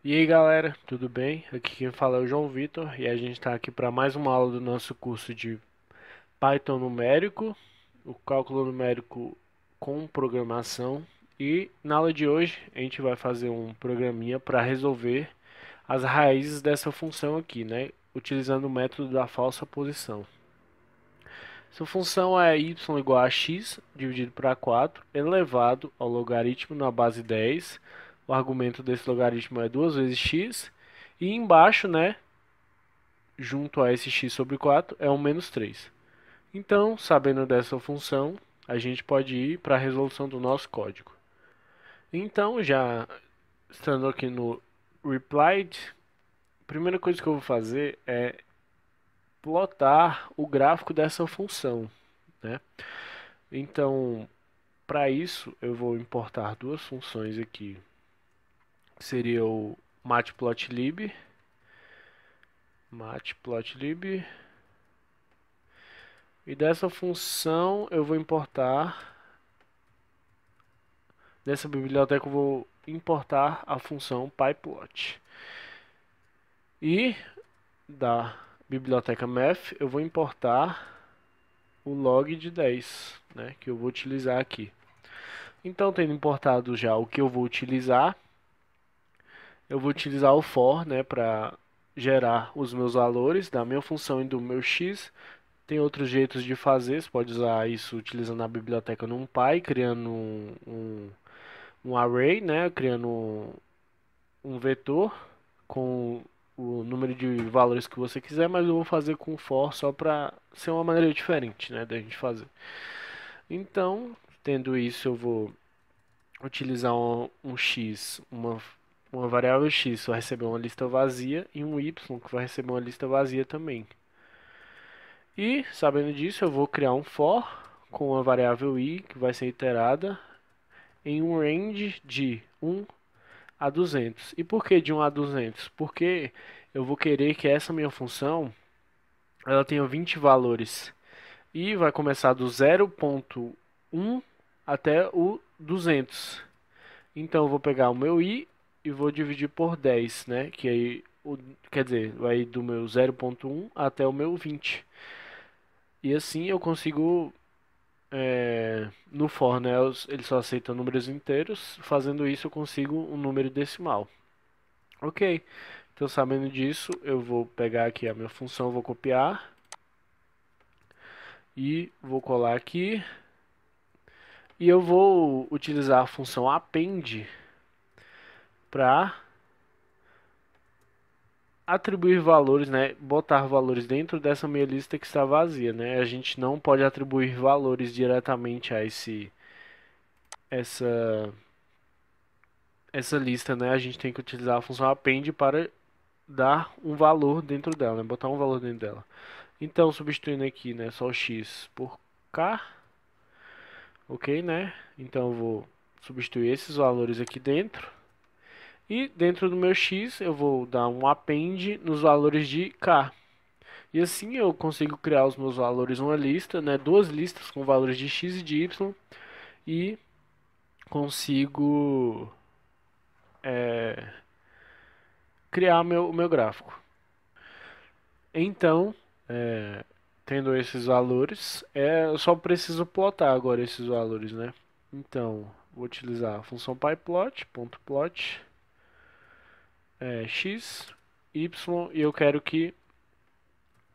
E aí galera, tudo bem? Aqui quem fala é o João Vitor e a gente está aqui para mais uma aula do nosso curso de Python numérico, o cálculo numérico com programação. E na aula de hoje a gente vai fazer um programinha para resolver as raízes dessa função aqui, né? Utilizando o método da falsa posição. Essa função é y igual a x dividido por 4 elevado ao logaritmo na base 10. O argumento desse logaritmo é 2 vezes x. E embaixo, né, junto a esse x sobre 4, é um menos 3. Então, sabendo dessa função, a gente pode ir para a resolução do nosso código. Então, já estando aqui no replied, a primeira coisa que eu vou fazer é plotar o gráfico dessa função, né? Então, para isso, eu vou importar duas funções aqui. Seria o matplotlib, e dessa função eu vou importar, dessa biblioteca eu vou importar a função pyplot. E da biblioteca math eu vou importar o log de 10, né, que eu vou utilizar aqui. Então, tendo importado já o que eu vou utilizar, eu vou utilizar o for, né, para gerar os meus valores da minha função e do meu x. Tem outros jeitos de fazer, você pode usar isso utilizando a biblioteca NumPy, criando um array, né, criando um vetor com o número de valores que você quiser, mas eu vou fazer com for só para ser uma maneira diferente, né, da gente fazer. Então, tendo isso, eu vou utilizar um x, uma variável x vai receber uma lista vazia e um y que vai receber uma lista vazia também. E, sabendo disso, eu vou criar um for com a variável i que vai ser iterada em um range de 1 a 200. E por que de 1 a 200? Porque eu vou querer que essa minha função ela tenha 20 valores. E vai começar do 0.1 até o 200. Então eu vou pegar o meu i e vou dividir por 10, né? Que aí, quer dizer, vai do meu 0.1 até o meu 20. E assim eu consigo, no for, né? Ele só aceita números inteiros. Fazendo isso eu consigo um número decimal. Ok, então sabendo disso, eu vou pegar aqui a minha função, vou copiar e vou colar aqui. E eu vou utilizar a função append para atribuir valores, né? Botar valores dentro dessa minha lista que está vazia, né? A gente não pode atribuir valores diretamente a essa essa lista, né? A gente tem que utilizar a função append para dar um valor dentro dela, né? Botar um valor dentro dela. Então, substituindo aqui, né, só o x por k, ok, né? Então eu vou substituir esses valores aqui dentro. E dentro do meu x eu vou dar um append nos valores de k. E assim eu consigo criar os meus valores numa lista, né? Duas listas com valores de x e de y. E consigo criar o meu gráfico. Então, tendo esses valores, eu só preciso plotar agora esses valores, né? Então, vou utilizar a função pyplot.plot x, y, e eu quero que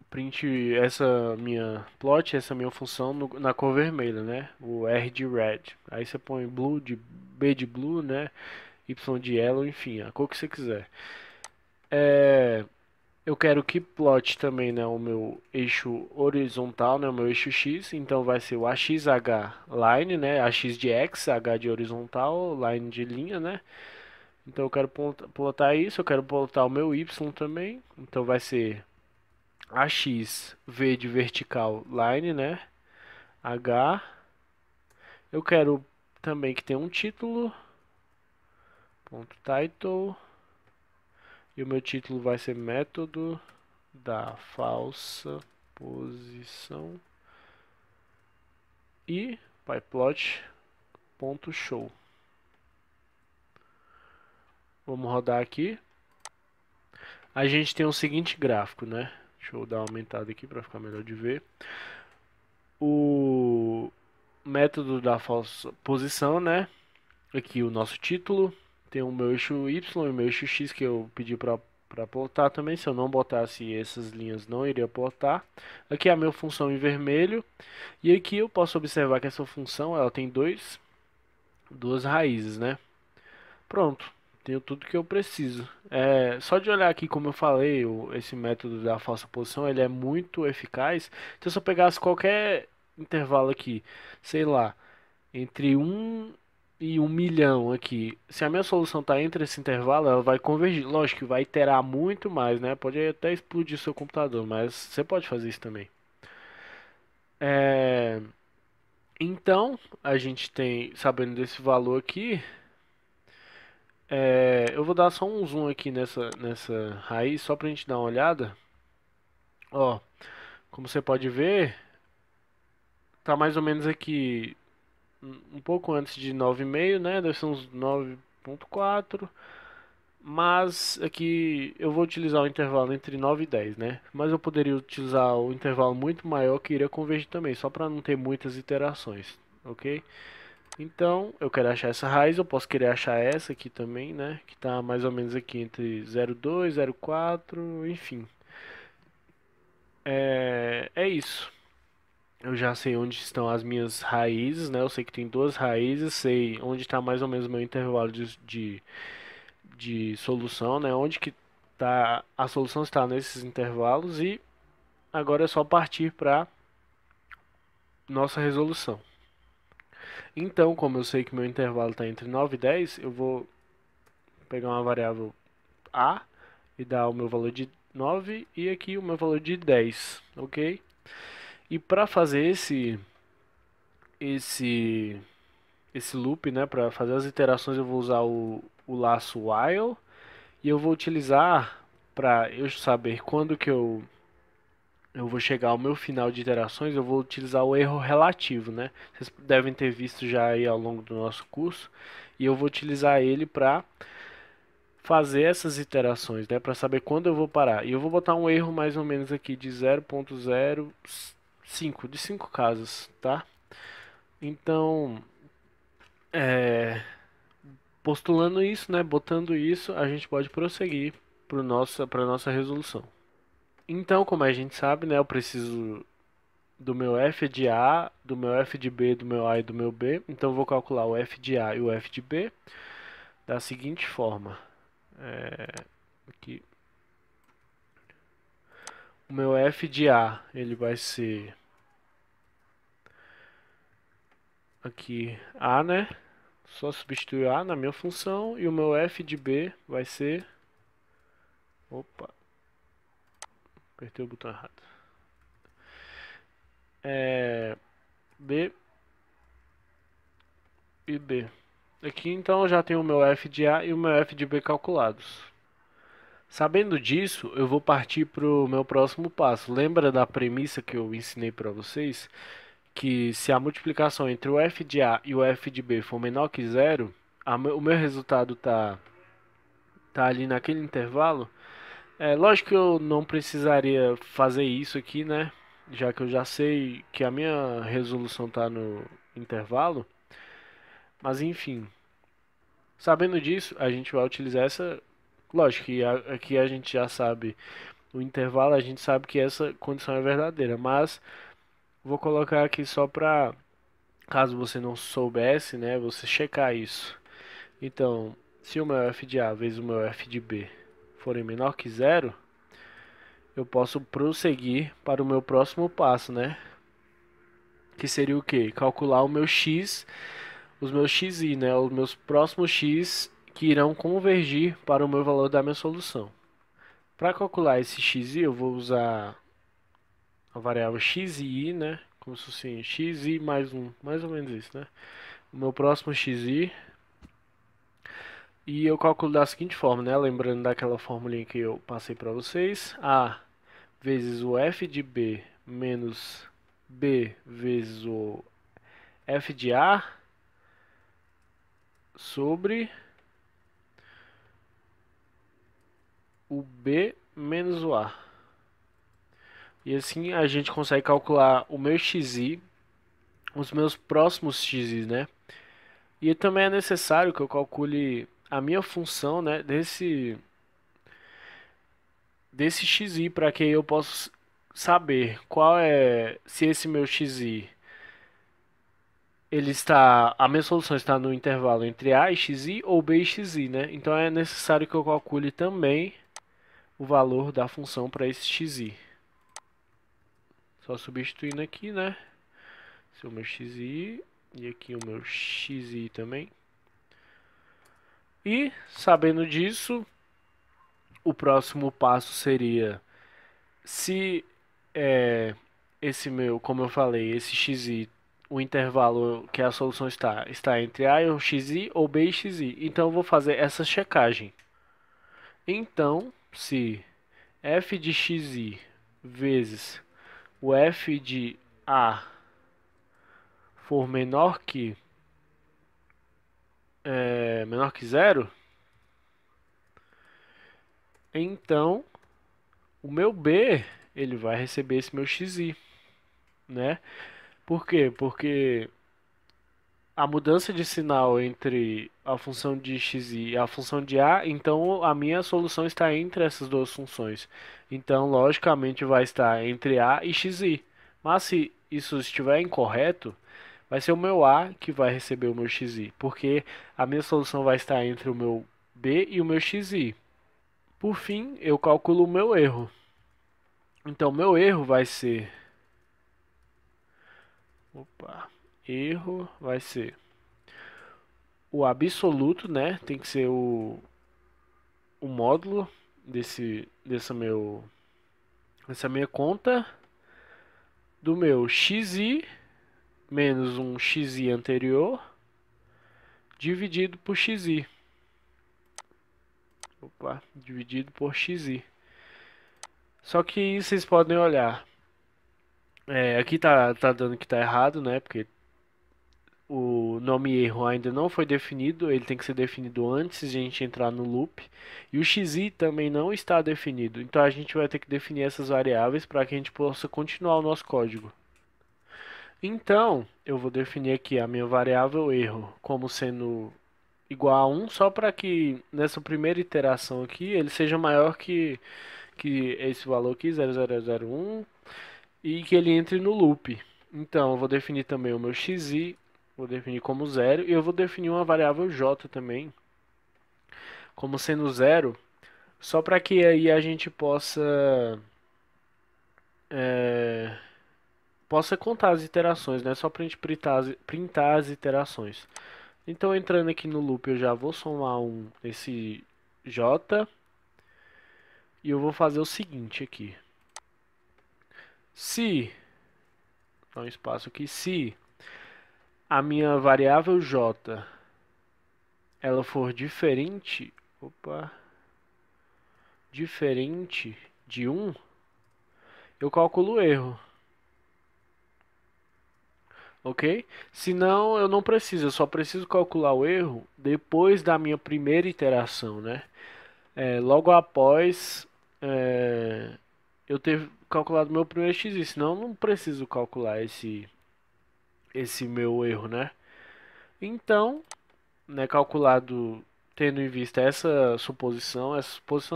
print essa minha plot, essa minha função na cor vermelha, né? O R de red. Aí você põe blue de B de blue, né? Y de yellow, enfim, a cor que você quiser. Eu quero que plot também, né, o meu eixo horizontal, né, o meu eixo x, então vai ser o axh line, né, ax de x, h de horizontal, line de linha, né? Então eu quero plotar isso, eu quero plotar o meu y também, então vai ser ax v de vertical line, né? H. Eu quero também que tenha um título, ponto title, e o meu título vai ser método da falsa posição e pyplot ponto show. Vamos rodar aqui. A gente tem o seguinte gráfico, né? Deixa eu dar uma aumentada aqui para ficar melhor de ver. O método da falsa posição, né? Aqui o nosso título. Tem o meu eixo Y e o meu eixo X que eu pedi para plotar também. Se eu não botasse essas linhas, não iria plotar. Aqui é a minha função em vermelho. E aqui eu posso observar que essa função ela tem duas raízes, né? Pronto, tenho tudo que eu preciso. Só de olhar aqui, como eu falei, esse método da falsa posição ele é muito eficaz. Então, se eu pegasse qualquer intervalo aqui, sei lá, entre 1 e 1 milhão aqui, se a minha solução está entre esse intervalo, ela vai convergir. Lógico que vai iterar muito mais, né? Pode até explodir seu computador, mas você pode fazer isso também. É, Então, a gente tem, sabendo desse valor aqui, eu vou dar só um zoom aqui nessa raiz, só pra gente dar uma olhada. Ó, como você pode ver, tá mais ou menos aqui um pouco antes de 9,5, né? Deve ser uns 9,4. Mas aqui eu vou utilizar o intervalo entre 9 e 10, né? Mas eu poderia utilizar o intervalo muito maior que iria convergir também, só para não ter muitas iterações, ok? Então, eu quero achar essa raiz, eu posso querer achar essa aqui também, né? Que está mais ou menos aqui entre 0,2, 0,4, enfim. É isso. Eu já sei onde estão as minhas raízes, né? Eu sei que tem duas raízes, sei onde está mais ou menos o meu intervalo de solução, né? Onde que tá, a solução está nesses intervalos e agora é só partir para nossa resolução. Então, como eu sei que meu intervalo está entre 9 e 10, eu vou pegar uma variável A e dar o meu valor de 9 e aqui o meu valor de 10, ok? E para fazer esse esse loop, né, para fazer as iterações eu vou usar o laço while e eu vou utilizar para eu saber quando que eu vou chegar ao meu final de iterações, eu vou utilizar o erro relativo, né? Vocês devem ter visto já aí ao longo do nosso curso e eu vou utilizar ele para fazer essas iterações, né, para saber quando eu vou parar. E eu vou botar um erro mais ou menos aqui de 0,05, de 5 casas, tá? Então, postulando isso, né, botando isso, a gente pode prosseguir para nossa resolução. Então, como a gente sabe, né, eu preciso do meu f de A, do meu f de B, do meu A e do meu B. Então, eu vou calcular o f de A e o f de B da seguinte forma. Aqui, o meu f de A, ele vai ser aqui A, né? Só substituir A na minha função e o meu f de B vai ser... Opa, apertei o botão errado. B e B. Aqui então eu já tenho o meu f de A e o meu f de B calculados. Sabendo disso, eu vou partir para o meu próximo passo. Lembra da premissa que eu ensinei para vocês? Que se a multiplicação entre o f de A e o f de B for menor que zero, o meu resultado tá ali naquele intervalo. Lógico que eu não precisaria fazer isso aqui, né? Já que eu já sei que a minha resolução está no intervalo. Mas enfim, sabendo disso, a gente vai utilizar essa. Lógico que aqui a gente já sabe o intervalo, a gente sabe que essa condição é verdadeira. Mas vou colocar aqui só para caso você não soubesse, né? Você checar isso. Então, se o meu f de A vezes o meu f de B forem menor que zero, eu posso prosseguir para o meu próximo passo, né? Que seria o quê? Calcular o meu x, os meus xi, né? Os meus próximos x que irão convergir para o meu valor da minha solução. Para calcular esse xi, eu vou usar a variável xi, né? Como se fosse xi mais 1, mais ou menos isso, né? O meu próximo xi, e eu calculo da seguinte forma, né? Lembrando daquela formulinha que eu passei para vocês. A vezes o f de B menos B vezes o f de A sobre o B menos o A. E assim a gente consegue calcular o meu xi, os meus próximos xi, né? E também é necessário que eu calcule a minha função, né, desse xi para que eu possa saber qual é, se esse meu xi ele está, a minha solução está no intervalo entre A e xi ou B e xi, né? Então é necessário que eu calcule também o valor da função para esse xi. Só substituindo aqui, né? Esse é o meu xi e aqui o meu xi também. E sabendo disso, o próximo passo seria se esse meu, como eu falei, esse xi, o intervalo que a solução está entre A e xi ou B e xi. Então eu vou fazer essa checagem. Então, se f de xi vezes o f de A for menor que zero, então o meu B ele vai receber esse meu xi, né? Por quê? Porque a mudança de sinal entre a função de xi e a função de A, então a minha solução está entre essas duas funções. Então, logicamente, vai estar entre A e xi. Mas se isso estiver incorreto, vai ser o meu A que vai receber o meu xi, porque a minha solução vai estar entre o meu B e o meu xi. Por fim, eu calculo o meu erro. Então, meu erro vai ser... Opa, erro vai ser o absoluto, né? Tem que ser o módulo dessa minha conta do meu xi menos um xi anterior dividido por xi. Opa, dividido por xi. Só que vocês podem olhar. Aqui tá dando que tá errado, né? Porque o nome erro ainda não foi definido, ele tem que ser definido antes de a gente entrar no loop. E o xi também não está definido, então a gente vai ter que definir essas variáveis para que a gente possa continuar o nosso código. Então, eu vou definir aqui a minha variável erro como sendo igual a 1, só para que nessa primeira iteração aqui ele seja maior que esse valor aqui, 0001, e que ele entre no loop. Então, eu vou definir também o meu xi, vou definir como zero, e eu vou definir uma variável j também, como sendo zero, só para que aí a gente é, possa contar as iterações, né? Só para a gente printar as iterações. Então, entrando aqui no loop, eu já vou somar esse j, e eu vou fazer o seguinte aqui. Se, dá um espaço aqui, se a minha variável j ela for diferente de 1, eu calculo o erro, ok? Se não, eu não preciso, eu só preciso calcular o erro depois da minha primeira iteração, né? Logo após eu ter calculado meu primeiro xi, senão eu não preciso calcular esse meu erro, né? Então, né, calculado tendo em vista essa suposição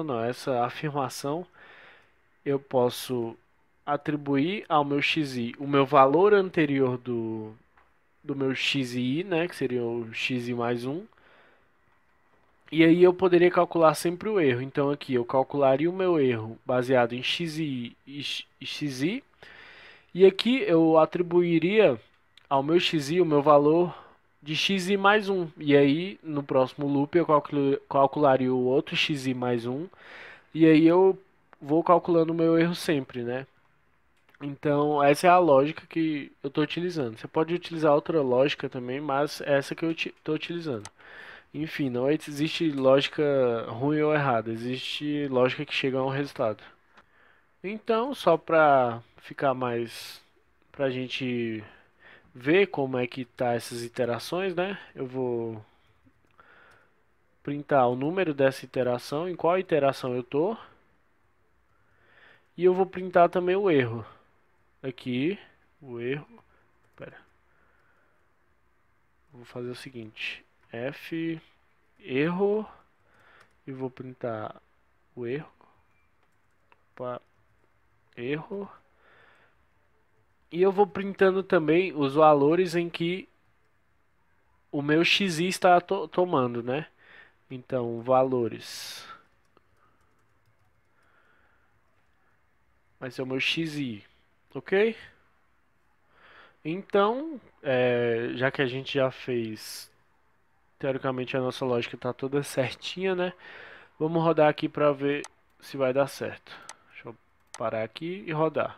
não, essa afirmação, eu posso atribuir ao meu xi o meu valor anterior do meu xi, né, que seria o xi mais um, e aí eu poderia calcular sempre o erro. Então aqui eu calcularia o meu erro baseado em xi e xi, e aqui eu atribuiria ao meu xi o meu valor de xi mais um. E aí no próximo loop eu calcularia o outro xi mais um, e aí eu vou calculando o meu erro sempre, né? Então, essa é a lógica que eu estou utilizando. Você pode utilizar outra lógica também, mas é essa que eu estou utilizando. Enfim, não existe lógica ruim ou errada, existe lógica que chega a um resultado. Então, só para ficar mais, para a gente ver como é que tá essas iterações, né? Eu vou printar o número dessa iteração, em qual iteração eu tô. E eu vou printar também o erro. Aqui, o erro. Pera. Vou fazer o seguinte: F erro e vou printar o erro. Opa, erro. E eu vou printando também os valores em que o meu XI está tomando, né? Então, valores. Vai ser o meu XI, ok? Então, já que a gente já fez, teoricamente a nossa lógica está toda certinha, né? Vamos rodar aqui para ver se vai dar certo. Deixa eu parar aqui e rodar.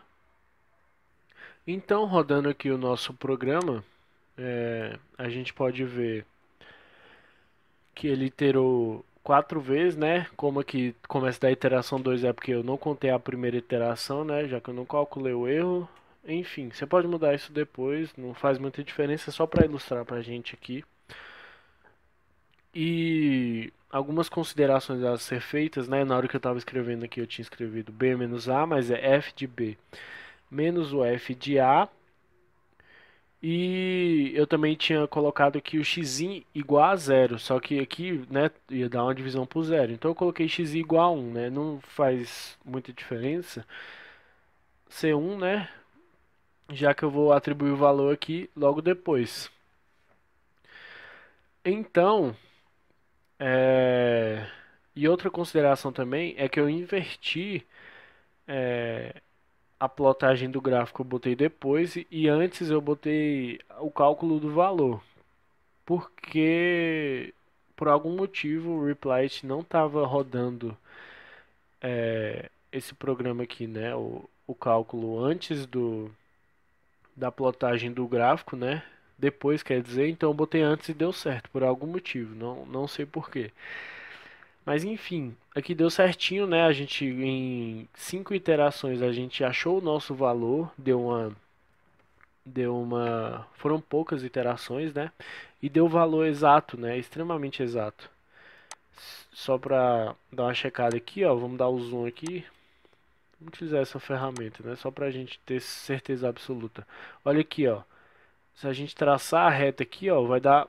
Então, rodando aqui o nosso programa, a gente pode ver que ele iterou 4 vezes, né? Como aqui começa da iteração 2 é porque eu não contei a primeira iteração, né? Já que eu não calculei o erro. Enfim, você pode mudar isso depois, não faz muita diferença, é só para ilustrar pra gente aqui. E algumas considerações a ser feitas, né? Na hora que eu estava escrevendo aqui, eu tinha escrevido B menos A, mas é F de B menos o F de A. E eu também tinha colocado aqui o x igual a zero, só que aqui, né, ia dar uma divisão por zero. Então eu coloquei x igual a 1, né? Não faz muita diferença ser 1, né? Já que eu vou atribuir o valor aqui logo depois. Então, e outra consideração também é que eu inverti a plotagem do gráfico, eu botei depois e antes eu botei o cálculo do valor. Porque por algum motivo o Replit não estava rodando esse programa aqui, né? O cálculo antes da plotagem do gráfico, né? Depois, quer dizer, então eu botei antes e deu certo, por algum motivo, não sei por quê. Mas enfim, aqui deu certinho, né? A gente, em 5 iterações, a gente achou o nosso valor, foram poucas iterações, né? E deu o valor exato, né? Extremamente exato. Só para dar uma checada aqui, ó, vamos dar o zoom aqui. Vamos utilizar essa ferramenta, né? Só para a gente ter certeza absoluta. Olha aqui, ó. Se a gente traçar a reta aqui, ó, vai dar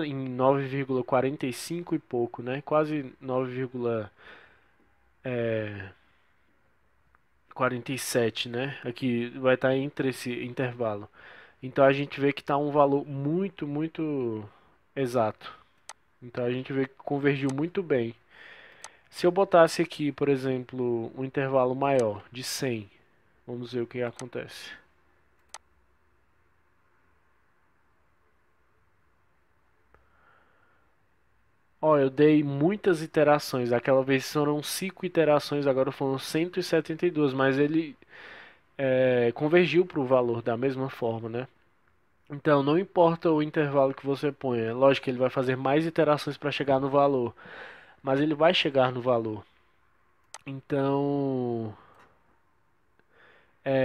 em 9,45 e pouco, né? Quase 9,47, né? Aqui vai estar entre esse intervalo. Então a gente vê que está um valor muito, muito exato. Então a gente vê que convergiu muito bem. Se eu botasse aqui, por exemplo, um intervalo maior de 100, vamos ver o que acontece. Ó, eu dei muitas iterações. Aquela vez foram 5 iterações, agora foram 172, mas ele convergiu para o valor da mesma forma, né? Então, não importa o intervalo que você ponha, lógico que ele vai fazer mais iterações para chegar no valor, mas ele vai chegar no valor. Então,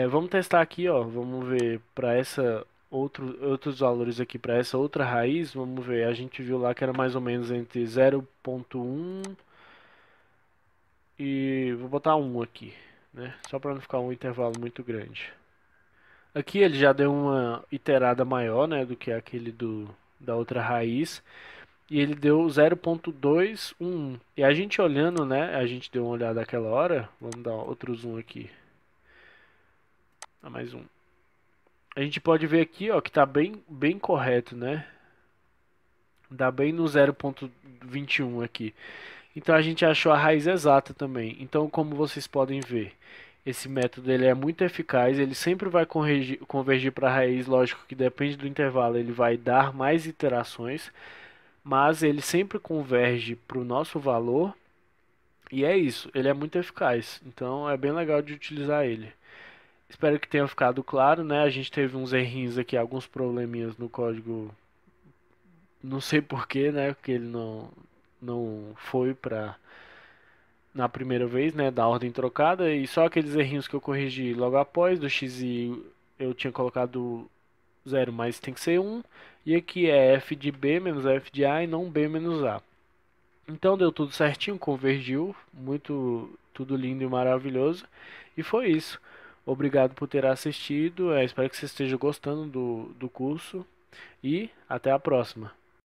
vamos testar aqui, ó. Vamos ver para essa outros valores aqui para essa outra raiz. Vamos ver. A gente viu lá que era mais ou menos entre 0,1 e vou botar 1 aqui, né? Só para não ficar um intervalo muito grande. Aqui ele já deu uma iterada maior, né, do que aquele da outra raiz. E ele deu 0,211. E a gente olhando, né? A gente deu uma olhada naquela hora. Vamos dar outro zoom aqui. Dá mais um. A gente pode ver aqui, ó, que tá bem correto, né? Dá bem no 0,21 aqui. Então a gente achou a raiz exata também. Então, como vocês podem ver, esse método ele é muito eficaz. Ele sempre vai convergir para a raiz. Lógico que depende do intervalo, ele vai dar mais iterações. Mas ele sempre converge para o nosso valor. E é isso, ele é muito eficaz. Então é bem legal de utilizar ele. Espero que tenha ficado claro, né? A gente teve uns errinhos aqui, alguns probleminhas no código. Não sei porquê, né? Porque ele não foi para na primeira vez, né? Da ordem trocada. E só aqueles errinhos que eu corrigi logo após. Do xi eu tinha colocado 0, mas tem que ser 1. E aqui é f de b menos f de a e não b menos a. Então deu tudo certinho, convergiu, muito, tudo lindo e maravilhoso. E foi isso. Obrigado por ter assistido. Espero que você esteja gostando do curso e até a próxima.